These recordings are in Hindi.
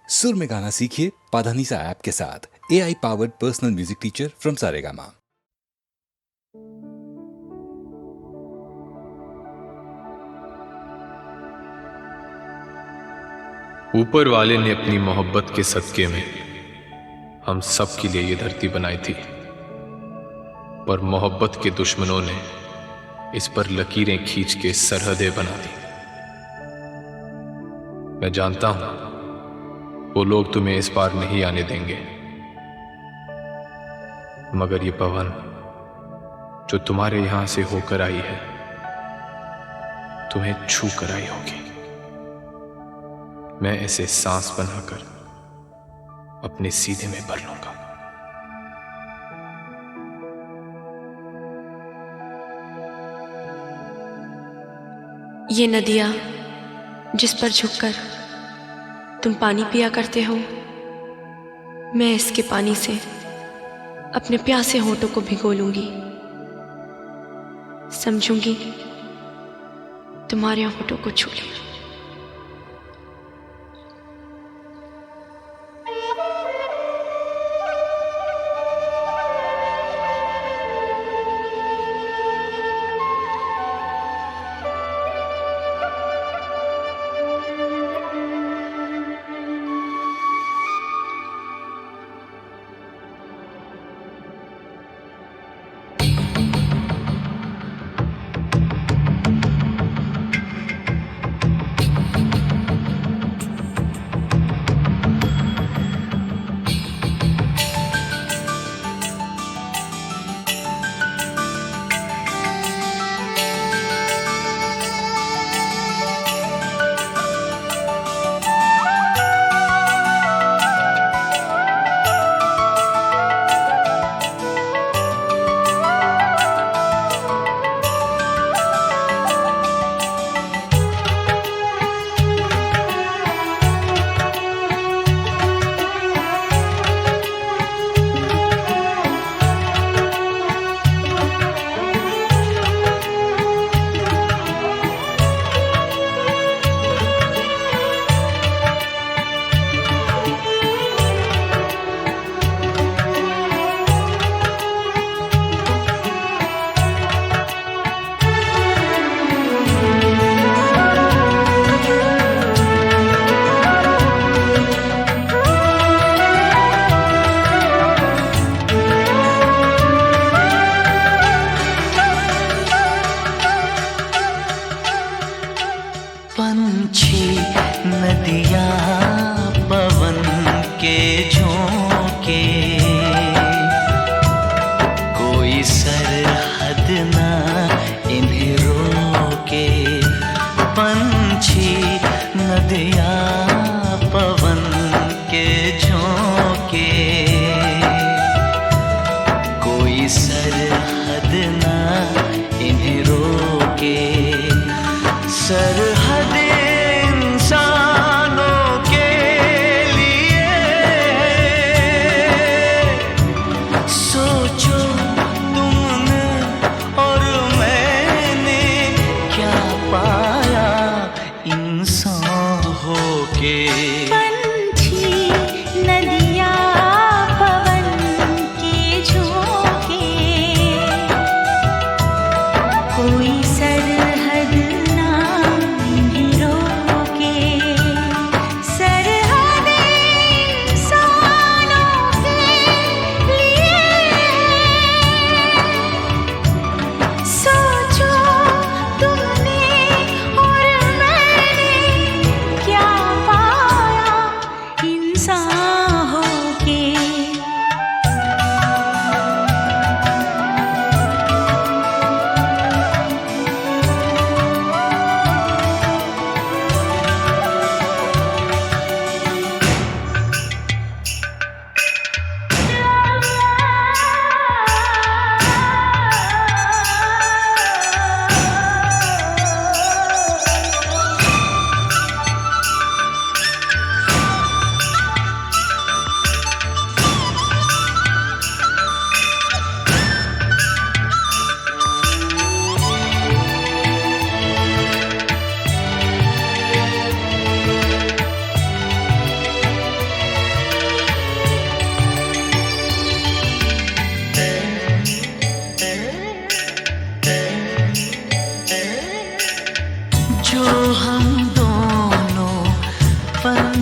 सुर में गाना सीखिए पाधानीसा ऐप के साथ। AI powered personal music teacher from Saregama. ऊपर वाले ने अपनी मोहब्बत के सदके में हम सब के लिए ये धरती बनाई थी, पर मोहब्बत के दुश्मनों ने इस पर लकीरें खींच के सरहदें बना दी। मैं जानता हूं वो लोग तुम्हें इस पार नहीं आने देंगे, मगर ये पवन जो तुम्हारे यहां से होकर आई है तुम्हें छू कर आई होगी। मैं ऐसे सांस बनाकर अपने सीने में भर लूंगा। ये नदियाँ जिस पर झुककर तुम पानी पिया करते हो, मैं इसके पानी से अपने प्यासे होठों को भिगो लूंगी। समझूंगी तुम्हारे होठों को छू लिया।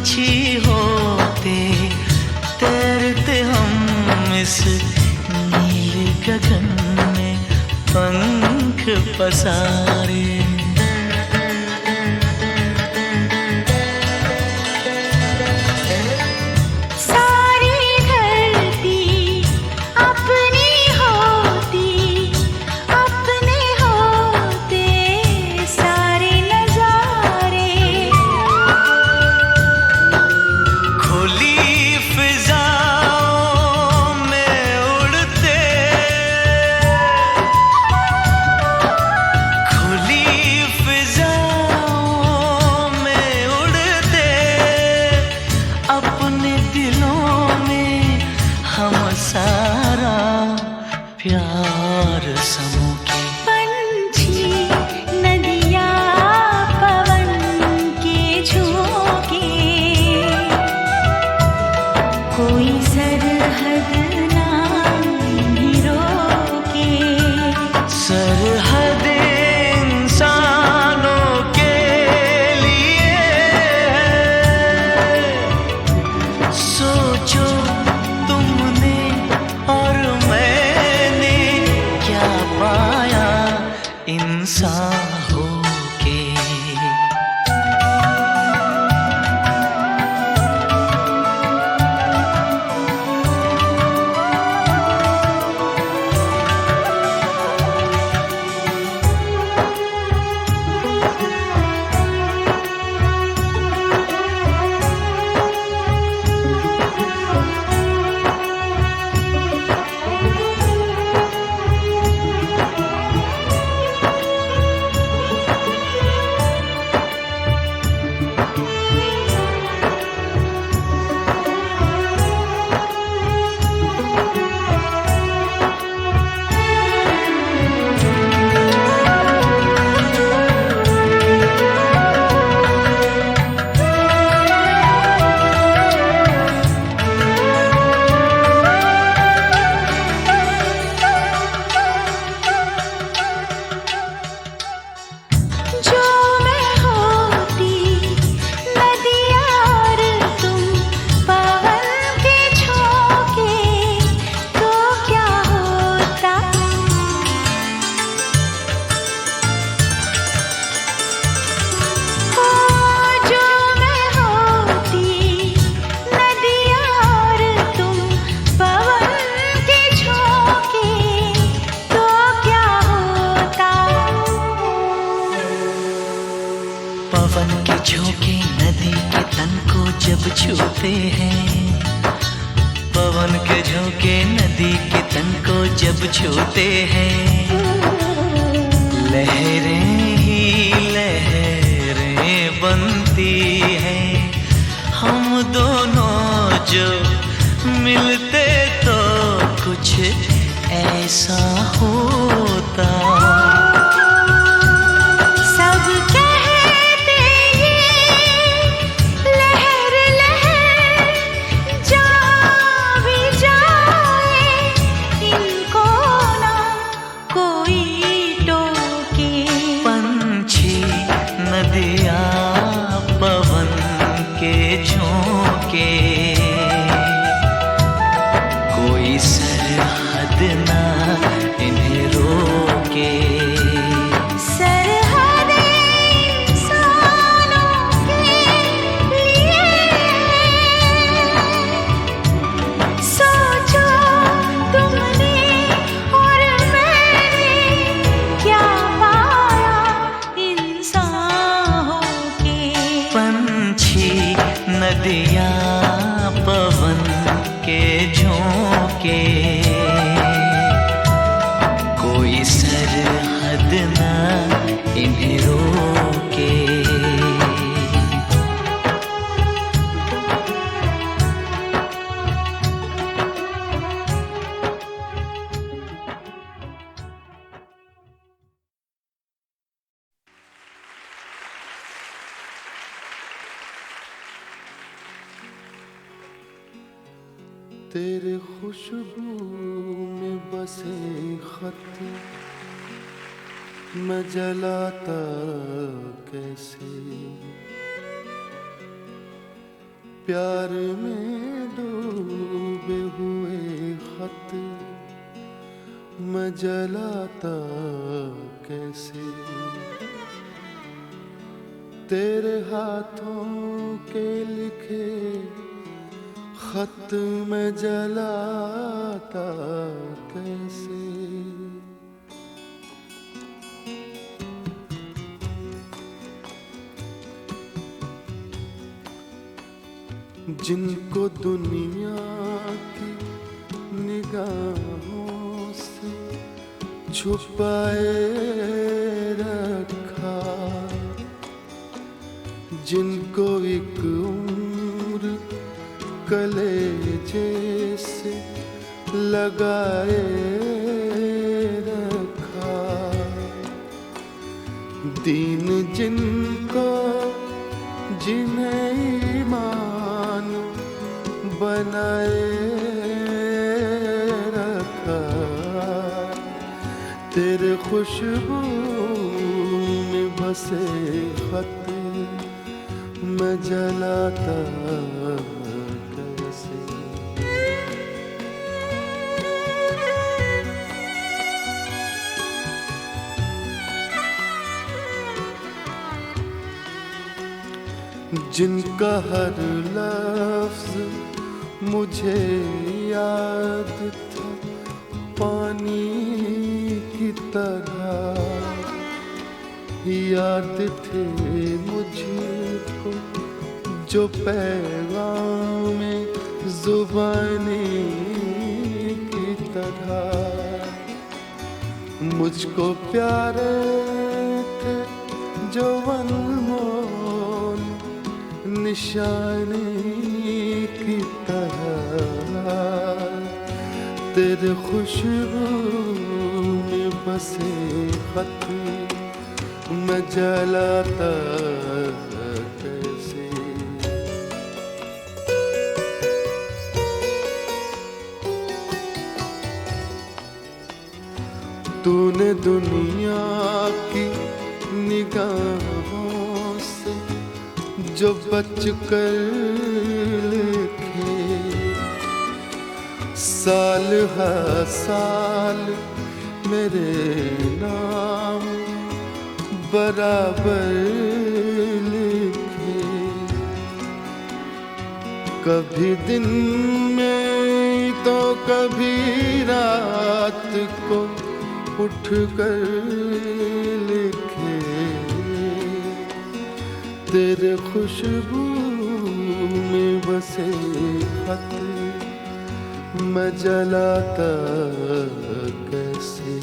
पंछी होते तैरते हम इस नीले गगन में पंख पसारे। प्यार समूह के पंछी नदिया पवन के झोंके, कोई सरहद ना इन्हें रोके। सरहद इंसानों के लिए सोचो तुमने और मैंने क्या पाया इंसान होके। पवन के झोंके नदी के तन को जब छूते हैं, पवन के झोंके नदी के तन को जब छूते हैं, लहरें ही लहरें बनती हैं। हम दोनों जो मिलते तो कुछ ऐसा होता। नदिया पवन के झोंके, कोई सरहद ना इन्हें रोके। सरहद इंसानों के लिए सोचो तुमने और मैंने क्या पाया इंसान होके। पंछी नदिया पवन के झोंके, कोई सरहद ना इन्हें रोके। तेरे खुशबू में बसे खत मैं जलाता कैसे, प्यार में डूबे हुए खत मैं जलाता कैसे, तेरे हाथों के लिखे खत मैं जलाता कैसे। जिनको दुनिया की निगाहों से छुपाए रखा, जिनको एक उम्र कलेजे से लगाए रखा, दीन जिनको जिन्हें ईमान बनाए रखा, तेरे खुशबू में बसे खत मैं जलाता कैसे। जिनका हर लफ्ज मुझे याद था पानी की तरह, याद थे मुझको जो पैगाम ज़ुबानी की तरह, मुझको प्यारे थे जो अनमोल निशानी की तरह, तेरे खुशबू में बसे खत मैं जलाता कैसे। तूने दुनिया की निगाहों से जो बच कर लिखे, साल हर साल मेरे नाम बराबर लिखे, कभी दिन में तो कभी रात को उठ कर लिखे, तेरे खुशबू में बसे खत मैं जलाता कैसे।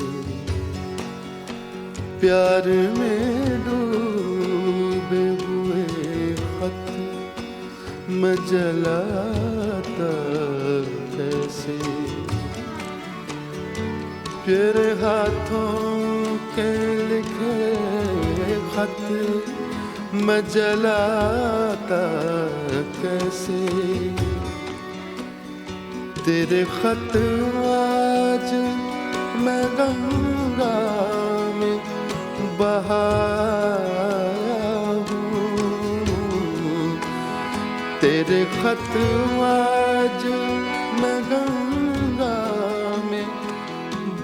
प्यार में डूबे हुए खत मैं जलाता कैसे, तेरे हाथों के लिखे खत मैं जलाता कैसे। तेरे खत आज मैं गंगा में बहाया हूँ, तेरे खत आज मैं गंगा में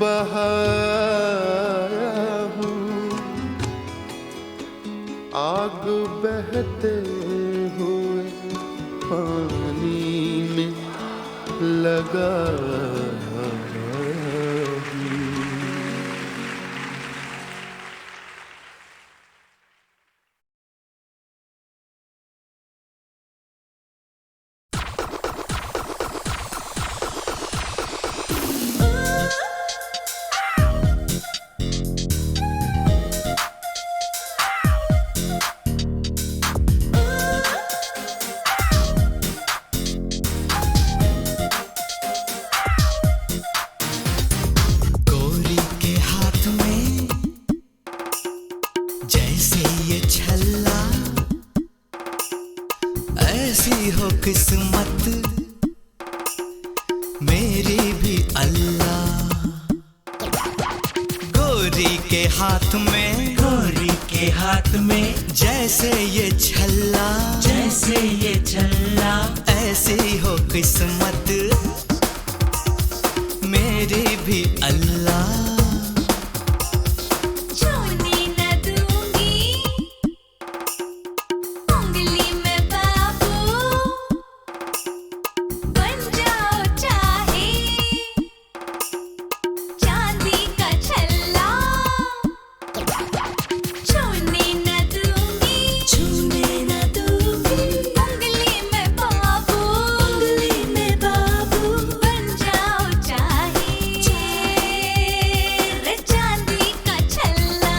बहाया हूँ, आग बहते हुए पानी में लगा। ऐसी हो किस्मत मेरी भी अल्लाह, गोरी के हाथ में, गोरी के हाथ में जैसे ये छल्ला, जैसे ये छल्ला ऐसी हो किस्मत मेरी भी अल्लाह। छूने न दूंगी उंगली में बाबू, बन जाओ चाहे चांदी का छल्ला। छूने न दूंगी उंगली में बाबू, बन जाओ चाहे रे चांदी का छल्ला।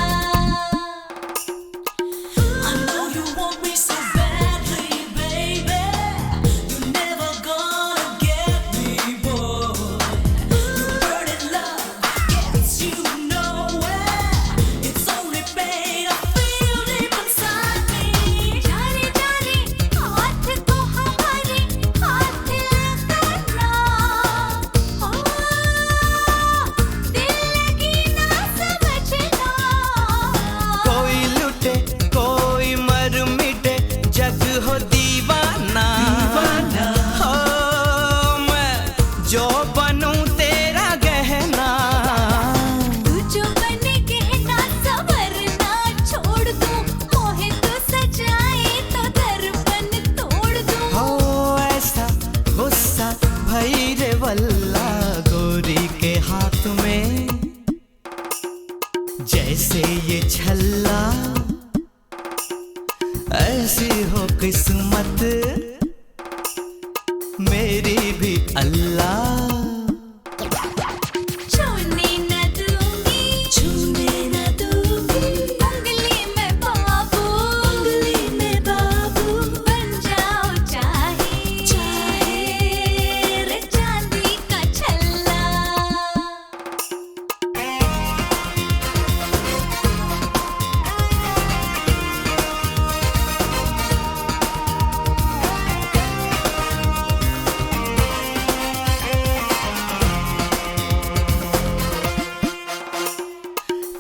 I know you want me so badly, baby. You're never gonna get me, boy. Your burning love gets you nowhere. It's only pain I feel deep inside me. जाने जाने हाथ को हमारे हाथ लगाना, ओ दिल लगी ना समझना। कोई लुटे कोई मर मिटे जग हो दीवाना, हो मैं जो बनूं तेरा गहना। तू जो बने कहना संवरना छोड़ दूं, मोहे तो सजाए तो दर्पण तोड़ दूं। हो ऐसा गुस्सा भई रे वल्ला गोरी के हाथ में, जैसे ये छल्ला ऐसी हो किस्मत मेरी भी अल्लाह। छूने न दूंगी उंगली में बाबू, बन जाओ चाहे रे चांदी का छल्ला।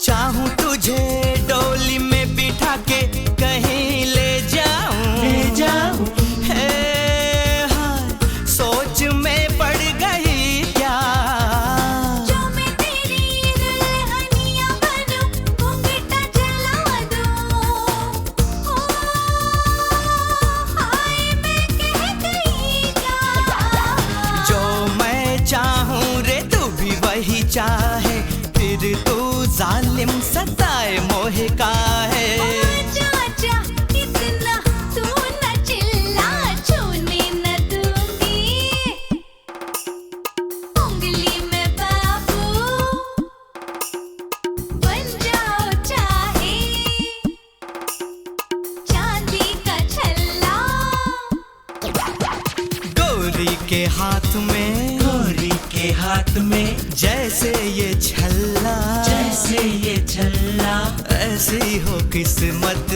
चाहूं तुझे डोली में बिठा के कहीं ले जाऊं, है हाय सोच में पड़ गई क्या। जो मैं तेरी दुल्हनिया बनूं, घूंघटा जला दूं, ओ हाय मैं कह गई क्या। जो मैं चाहूं रे तू भी वही चाहे, फिर तू जालिम सताए मोह का है। चाचा इतना तू न चिल्ला, छूने न दूंगी उंगली में बाबू, बन जाओ चाहे चांदी का छल्ला। गोरी के हाथ में जैसे ये छल्ला ऐसी हो किस्मत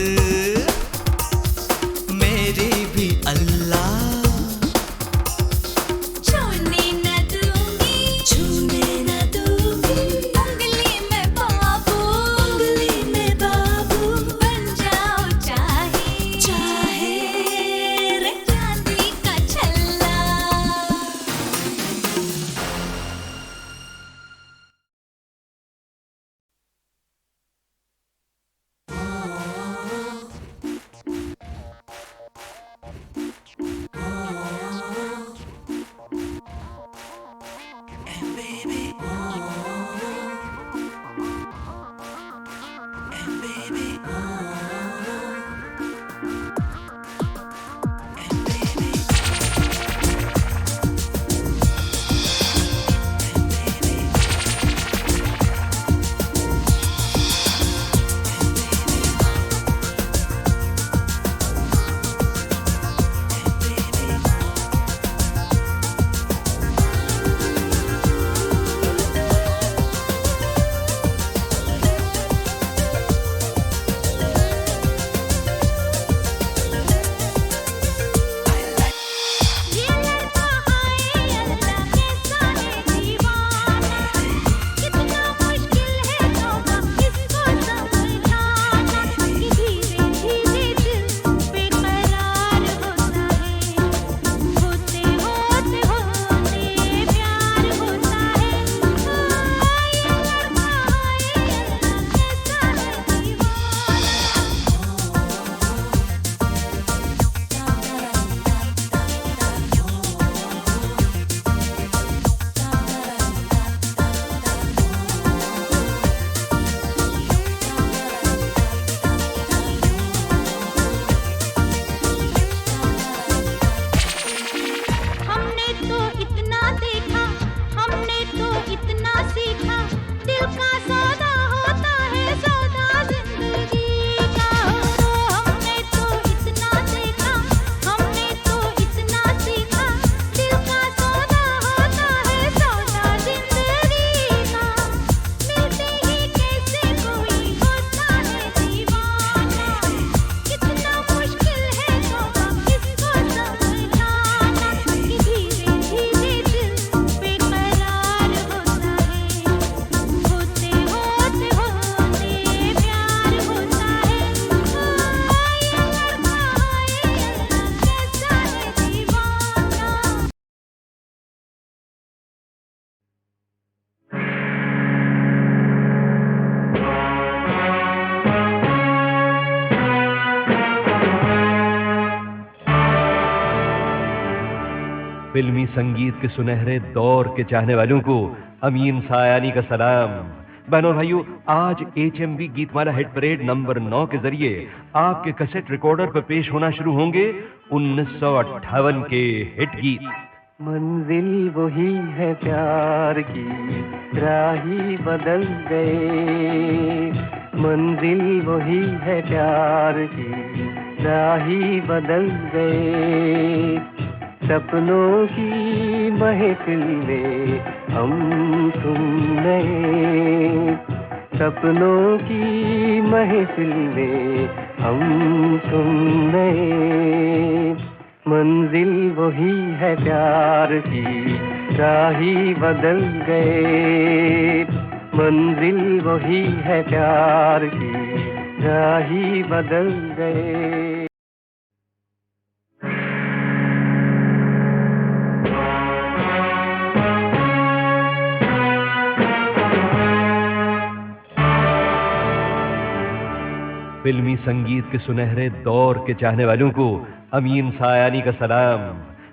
मेरी भी अल्लाह। छूने न दूंगी उंगली में बाबू, बन जाओ चाहे रे चांदी का छल्ला। इतना देखा, हमने तो इतना सीखा, दिल का सौदा होता है सौदा जिंदगी का। हमने तो इतना देखा, हमने तो इतना सीखा, दिल का सौदा होता है सौदा जिंदगी का। मिलते ही कैसे कोई होता है दीवाना, कितना मुश्किल है तो हम इसको समझाना, कि धीरे धीरे दिल बेकरार होता है, होते होते होते प्यार होता है। ये लड़का कैसा है दीवाना। फिल्मी संगीत के सुनहरे दौर के चाहने वालों को अमीन सायानी का सलाम। बहनों भाइयों, आज HMV Geetmala hit parade number 9 के जरिए आपके कैसेट रिकॉर्डर पर पेश होना शुरू होंगे 1958 के हिट गीत। मंजिल वही है प्यार की, राही बदल गए। मंजिल वही है प्यार की, राही बदल गए। सपनों की महफिल में हम तुम नए, सपनों की महफिल में हम तुम नए। मंजिल वही है प्यार की, राही बदल गए। मंजिल वही है प्यार की, राही बदल गए। फिल्मी संगीत के सुनहरे दौर के चाहने वालों को अमीन सायानी का सलाम।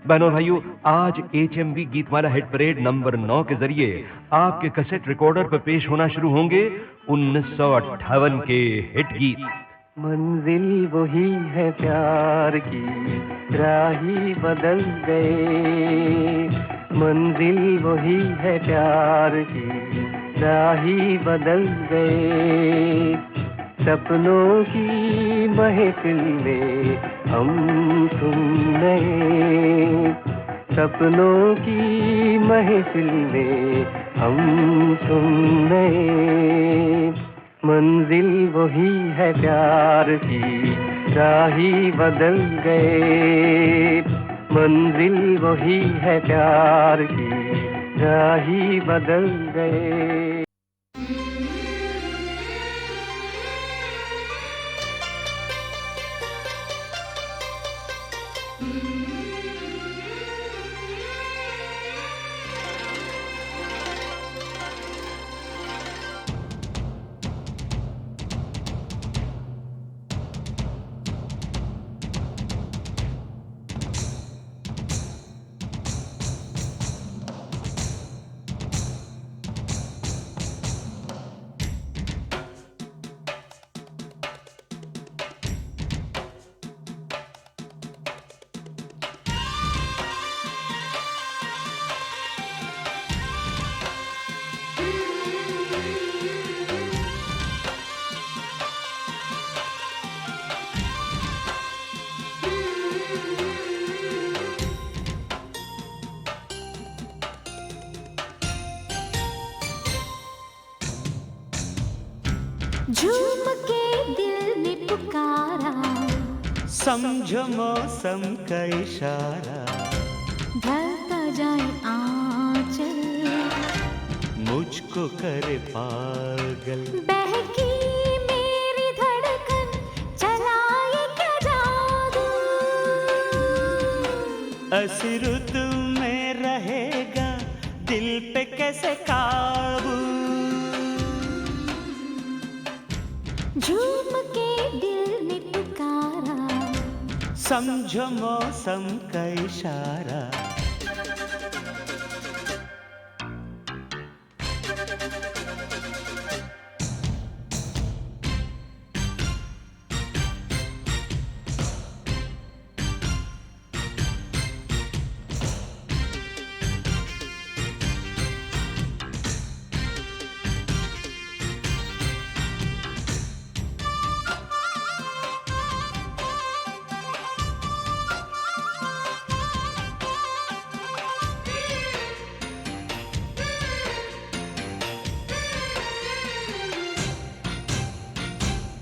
बहनों भाइयों, आज HMV Geetmala hit parade number 9 के जरिए आपके कैसेट रिकॉर्डर पर पेश होना शुरू होंगे 1958 के हिट गीत। मंजिल वही है प्यार की, राही बदल गए। मंजिल वही है प्यार की, राही बदल गए। सपनों की महफिल में हम तुम नए, सपनों की महफिल में हम तुम नए। मंजिल वही है प्यार की, राही बदल गए। मंजिल वही है प्यार की, राही बदल गए। झूम के दिल ने पुकारा, समझो मौसम का इशारा। ढलता जाए आंचल, मुझको करे पागल। बहकी मेरी धड़कन, चलाए क्या जादू। असुर तुम में रहेगा, दिल पे कैसे काबू। झूम के दिल ने पुकारा, समझो मौसम का इशारा।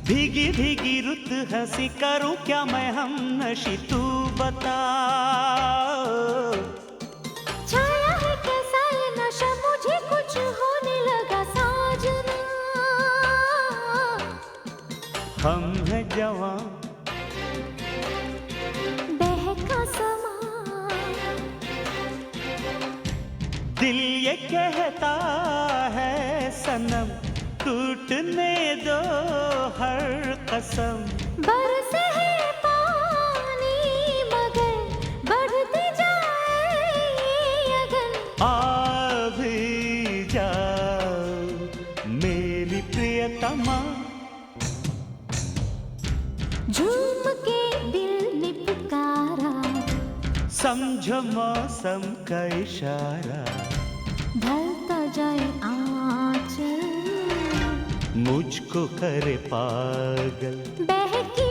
भीगी भीगी रुत हंसी करूं क्या मैं हम नशी तू बता। छाया है कैसा ये नशा मुझे कुछ होने लगा साजना। हम हैं जवान बहका समा दिल ये कहता है सनम टूटने दो हर कसम। बरसे है पानी मगर बढ़ती जाए ये अगन। आ भी जाओ मेरी प्रियतमा। झूम के दिल ने पुकारा समझो मौसम का इशारा। ढलता जाए आंचल मुझको करे पागल। बहकी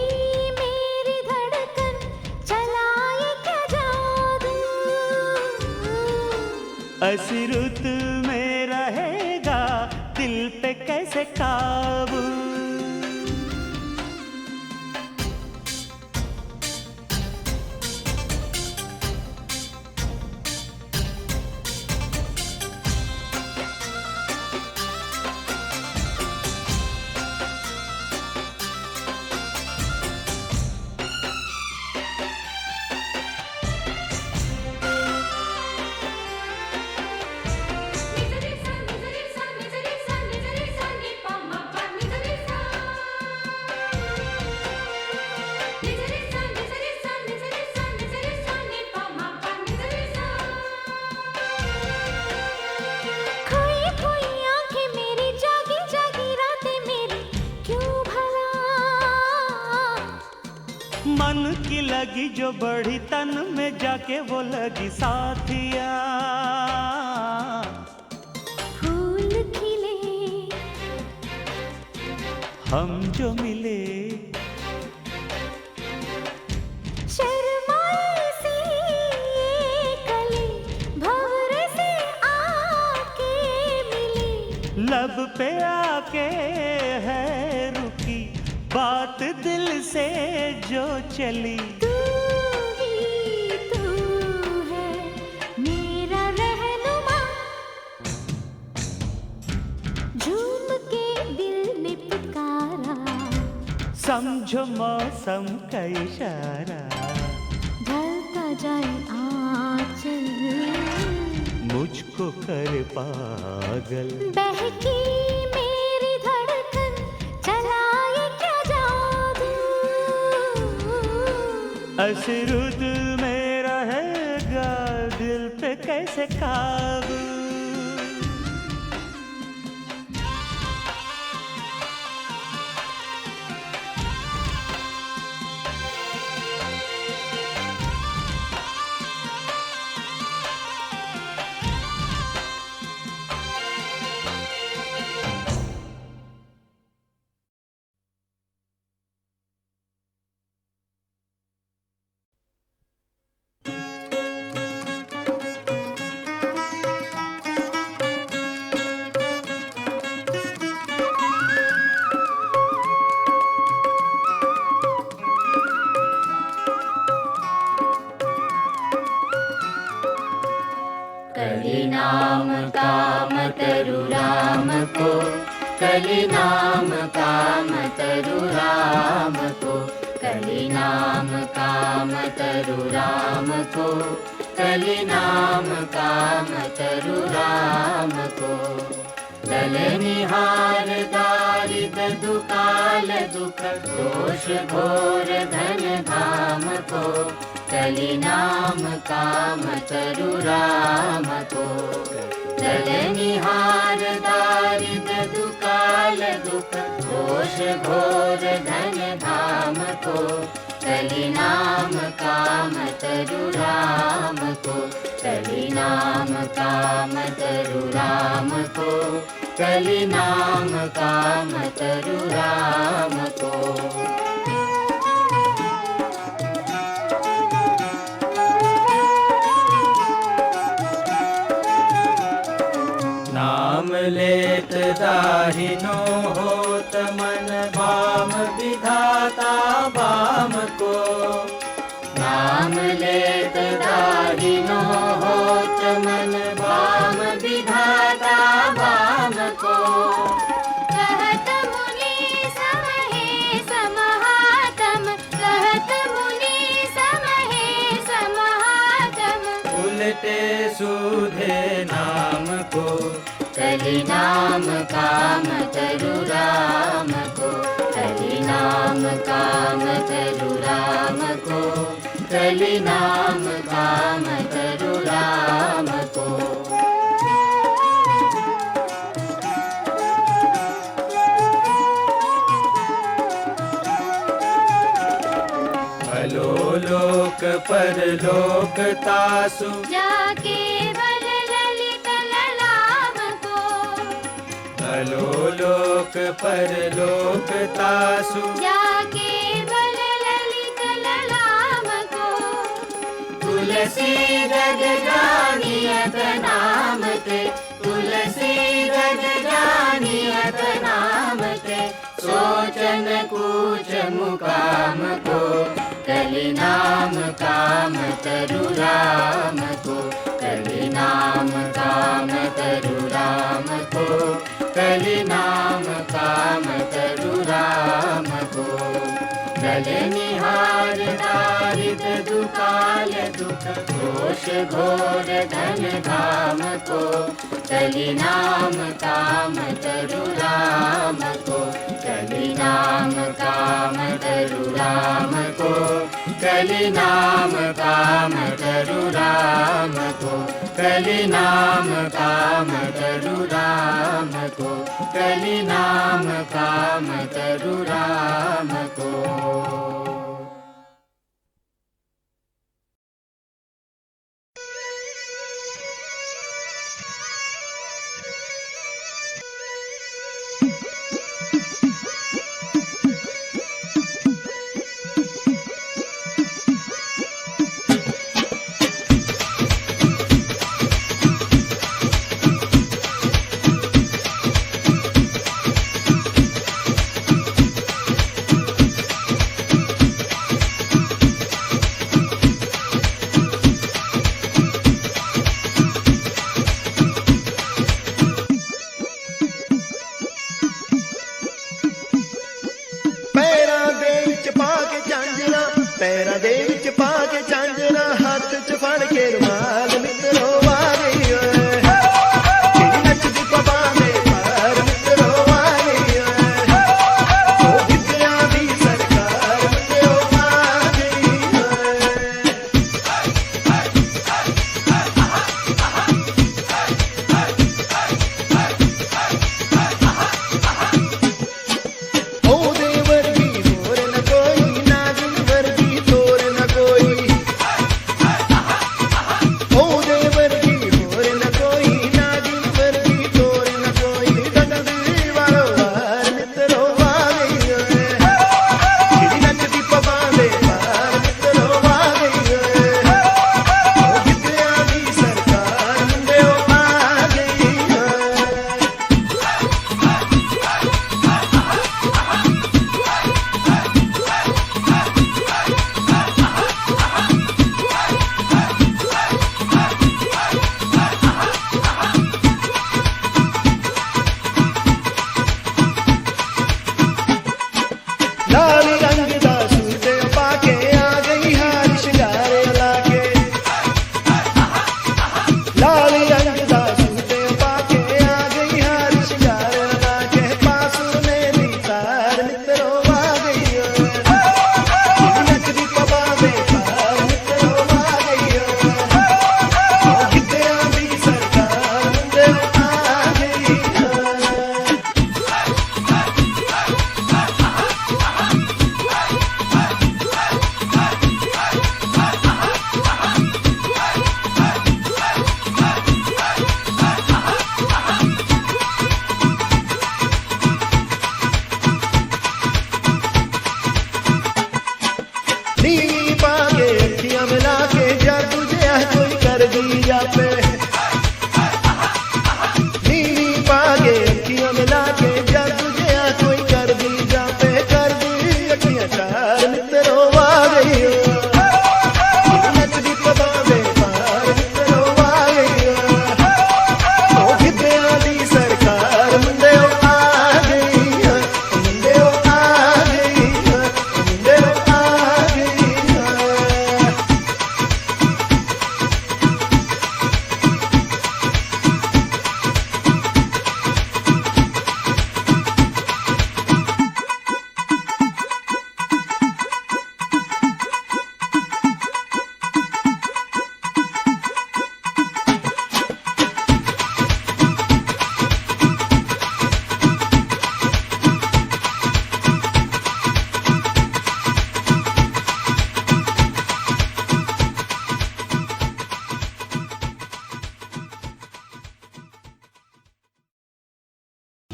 मेरी धड़कन चलाए क्या जादू। ऐसी रुत में रहेगा दिल पे कैसे काबू। मन की लगी जो बढ़ी तन में जाके वो लगी साथिया। फूल खिले हम जो मिले शर्माई सी ये कली भंवरे से आके मिली। लब पे आके है रुकी बात दिल से जो चली। तू ही तू है मेरा रहनुमा। झूम के दिल ने पुकारा समझो मौसम का इशारा। ढलता जाए आंचल मुझको कर पागल। बहकी मेरी धड़कन चलाए क्या जादू। ऐसी रुत में रहेगा दिल पे कैसे काबू। कली नाम काम तरु राम को, कली नाम काम तरु राम को, कली नाम काम तरु राम को, कली नाम काम तरु राम को। दल निहार दारिद दुकाल दुख दोष घोर धन धाम को, कली नाम काम तरु राम को। दल निहार दारिद दुकाल दुख दोष घोर धन धाम को, कली नाम काम तरु राम को, कली नाम काम तरु राम को, कली नाम काम तरु राम को। नाम लेत दाहिनो होत मन भाम विधाता बाम को। नाम लेत दाहिनो होत मन भाम विधाता बाम को। कहत मुनि समहे समहातम, कहत मुनि समहे समहातम। उलटे सूधे नाम को, कलि नाम काम तरु राम को। कलि नाम काम तरु राम को। कलि नाम काम तरु राम को। भलो लोक परलोक तासु, जाके बल ललित ललाम को। भलो लोक परलोक तासु, जाके बल ललित ललाम को। तुलसी रग जानियत नाम ते, तुलसी रग जानियत नाम ते। सोचन कूच मुकाम को, कलि नाम काम तरु राम को। कलि नाम काम तरु राम को। कलि नाम काम तरु राम को। गल निहार दारिद दुकाल दुख, दोष घोर धन धाम को। कलि नाम काम तरु राम को। कलि नाम काम तरु राम को। कलि नाम काम तरु राम को। कलि नाम काम तरु राम को। कलि नाम काम तरु राम को। पैरां दे विच पा के झांजरा, हाथ च फड़ के रुमाल मित्रो आ गई ओए। चिड़ी नचदी पवा दे पार मित्रो आ गई ओए। ओ गिद्धिया दी सरकार मित्रो आ गई ओए। ओ देवर की होर न कोई, नागिन वर्गी तोर न कोई। ओ देवर की होर न कोई, नागिन वर्गी तोर न कोई। डंडल वालो वार मित्रो आ गई ओए। चिड़ी नचदी पवा दे पार मित्रो आ गई ओए। ओ गिद्धिया दी सरकार मुंडियो आ गई ओए। लाल रंग दा सूट पाके आ गई हार शिंगारे लाके। लाल रंग दा सूट पाके आ गई हार शिंगारे लाके। पासुर में दी तार मित्रो आ गई ओए। चिड़ी नचदी पवा दे पार मित्रो आ गई ओए। ओ गिद्धिया दी सरकार मुंडे आ गई ओए।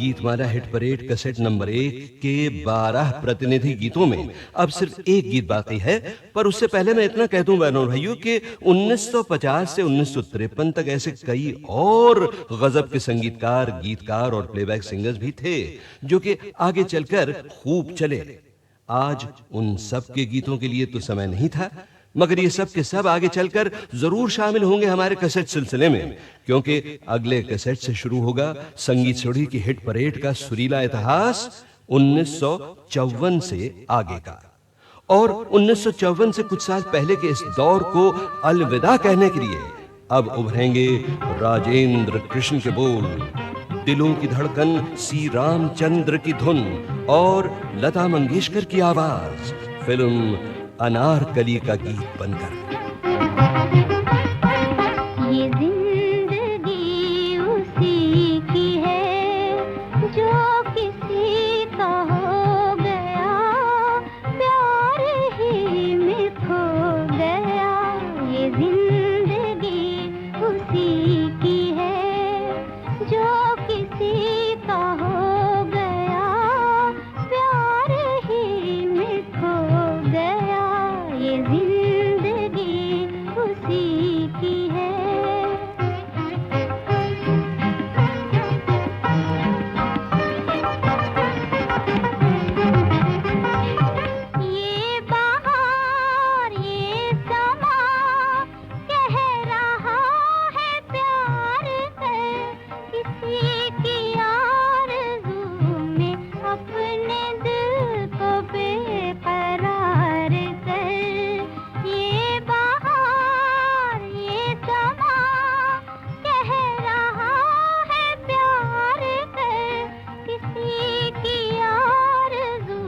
Geetmala hit parade cassette number 1 के 12 प्रतिनिधि गीतों में अब सिर्फ एक गीत बाकी है। पर उससे पहले मैं इतना कह दूं बहनों भाइयों कि 1950 से 1953 तक ऐसे कई और गजब के संगीतकार, गीतकार और प्लेबैक सिंगर्स भी थे जो कि आगे चलकर खूब चले। आज उन सब के गीतों के लिए तो समय नहीं था, मगर ये सब के सब आगे चलकर जरूर शामिल होंगे हमारे कैसेट सिलसिले में, क्योंकि अगले कैसेट से शुरू होगा संगीत सीढ़ी की हिट परेड का सुरीला इतिहास 1954 से आगे का। और 1954 से कुछ साल पहले के इस दौर को अलविदा कहने के लिए अब उभरेंगे राजेंद्र कृष्ण के बोल, दिलों की धड़कन सी रामचंद्र की धुन और लता मंगेशकर की आवाज, फिल्म अनारकली का गीत बनकर। ये जिंदगी उसी की है जो किसी का हो गया, प्यार ही में खो गया। ये जिंदगी उसी की है जो किसी का हो गया, प्यार ही में खो गया। ये जिंदगी उसी की है। ये बहार ये समा कह रहा है प्यार है, किसी की आरज़ू में अपने दिल को बेकरार कर। ये बहार ये समा कह रहा है प्यार है, किसी की आरज़ू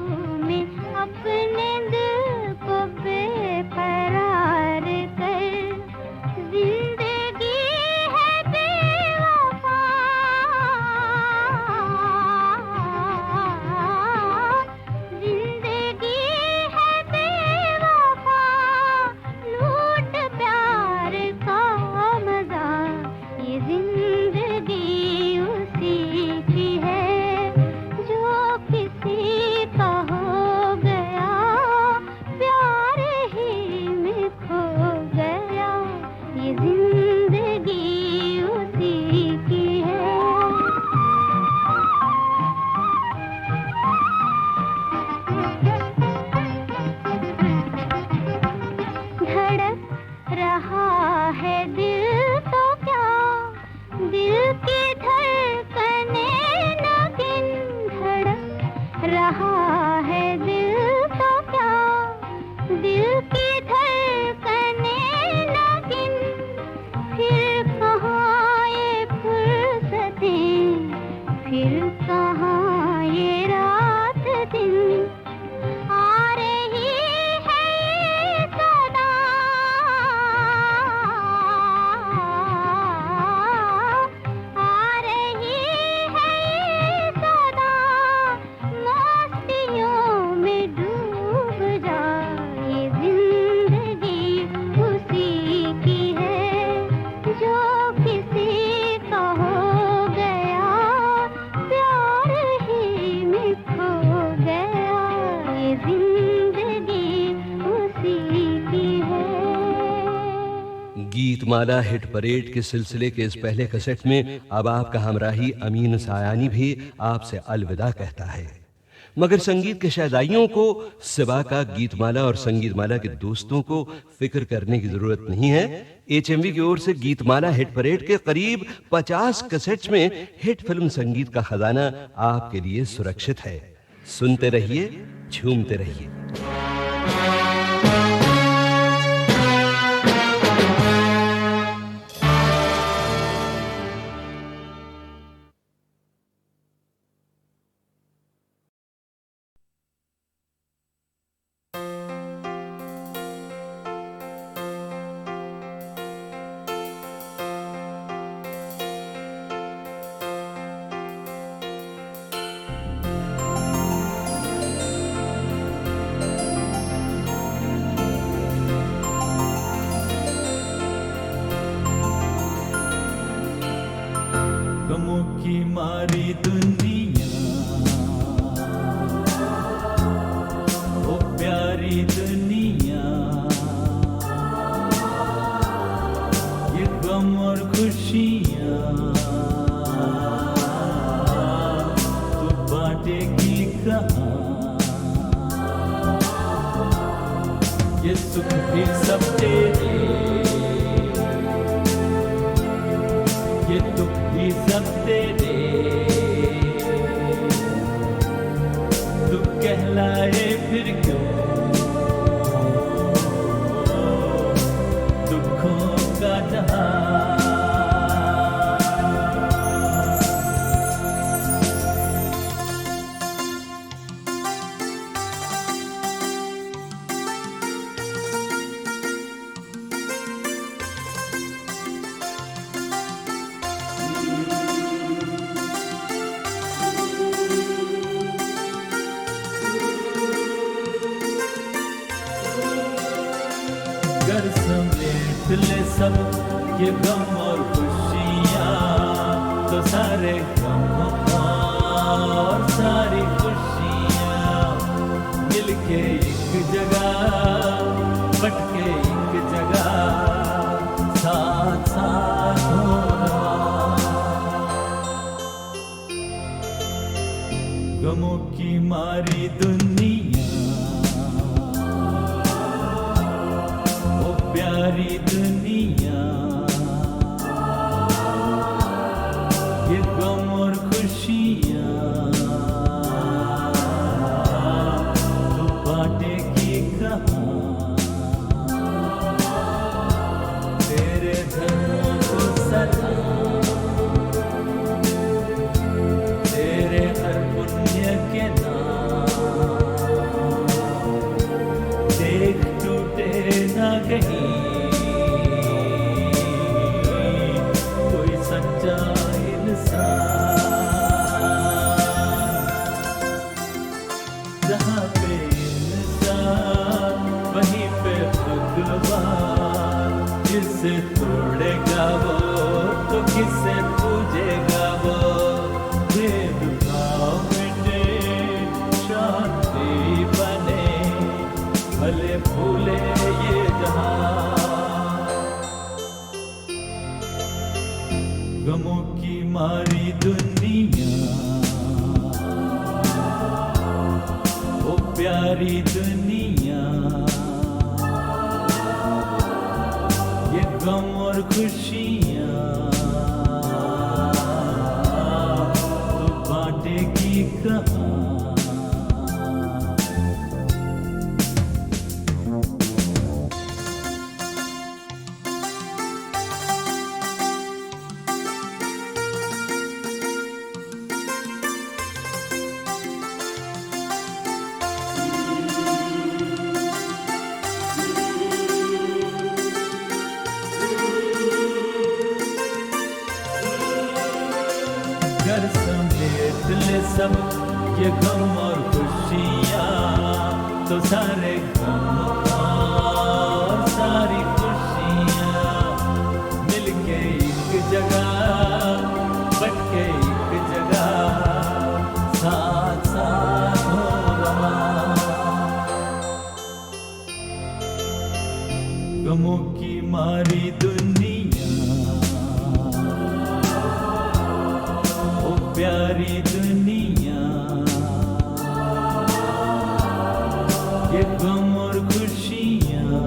में अपने दिल को बेकरार कर। जिंदगी है बेवफा, जिंदगी है बेवफा, लूट प्यार का मजा। ये जिंदगी उसी की है जो किसी का हो गया, प्यार ही में खो गया। ये जिंदगी उसी की है। धड़क रहा है दिल तो क्या, दिल की धड़कने नगिन। धड़क रहा है दिल तो क्या, दिल की धड़कने नगिन। फिर कहाँ ये फुर्सतें, फिर कहाँ ये रात दिन। आ रही है ये सदा, आ रही है ये सदा, मस्तियों में डूब जा। ये जिंदगी उसी की है जो किसी का हो गया, प्यार ही में खो गया। ये जिंदगी उसी की है। गीतमाला हिट परेड के सिलसिले के इस पहले कैसेट में अब आपका हमराही अमीन सायानी भी आपसे अलविदा कहता है। मगर संगीत के शहदाइयों को सिवा का गीतमाला और संगीतमाला के दोस्तों को फिक्र करने की जरूरत नहीं है। एचएमवी की ओर से गीतमाला हिट परेड के करीब 50 कैसेट्स में हिट फिल्म संगीत का खजाना आपके लिए सुरक्षित है। सुनते रहिए, झूमते रहिए। गमों की मारी दुनिया, ओ प्यारी दुनिया, ये गम और खुशियाँ तू बांटेगी कहाँ? ये सुख भी सब तेरे, ये दुख भी सब तेरे, तू कहलाए फिर क्यों दुखों का जहां? घर समेट ले सब ये गम और खुशियाँ, तो सारे गम और सारी खुशियाँ मिलके एक जगह, बटके एक जगह, साथ साथ हो रहा। गमों की मारी दुनिया, प्यारी दुनिया, ये गम और खुशियाँ तू बांटेगी कहाँ? तेरे धर्म को सलाम, तेरे हर पुण्य के नाम, देख टूटे ना कहीं कोई सच्चा इंसान। जहाँ पे इंसान वहीं पे भगवान, जिससे तोड़ेगा वो तो किससे पूजेगा वो? भेदभाव मिटे शांति बने, भले भूले ये जहां। गमों की मारी दुनिया, ओ प्यारी दुनिया, ये गम और खुशियाँ तो बांटेगी कहाँ? घर समेट ले सब ये गम और खुशियाँ, तो सारे गम और सारी खुशियाँ मिलके एक जगह, बटके एक जगह, साथ साथ हो रहा। गमों की मारी दुनिया, प्यारी दुनिया, ये गम और खुशियाँ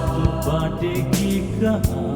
तू बांटेगी कहाँ?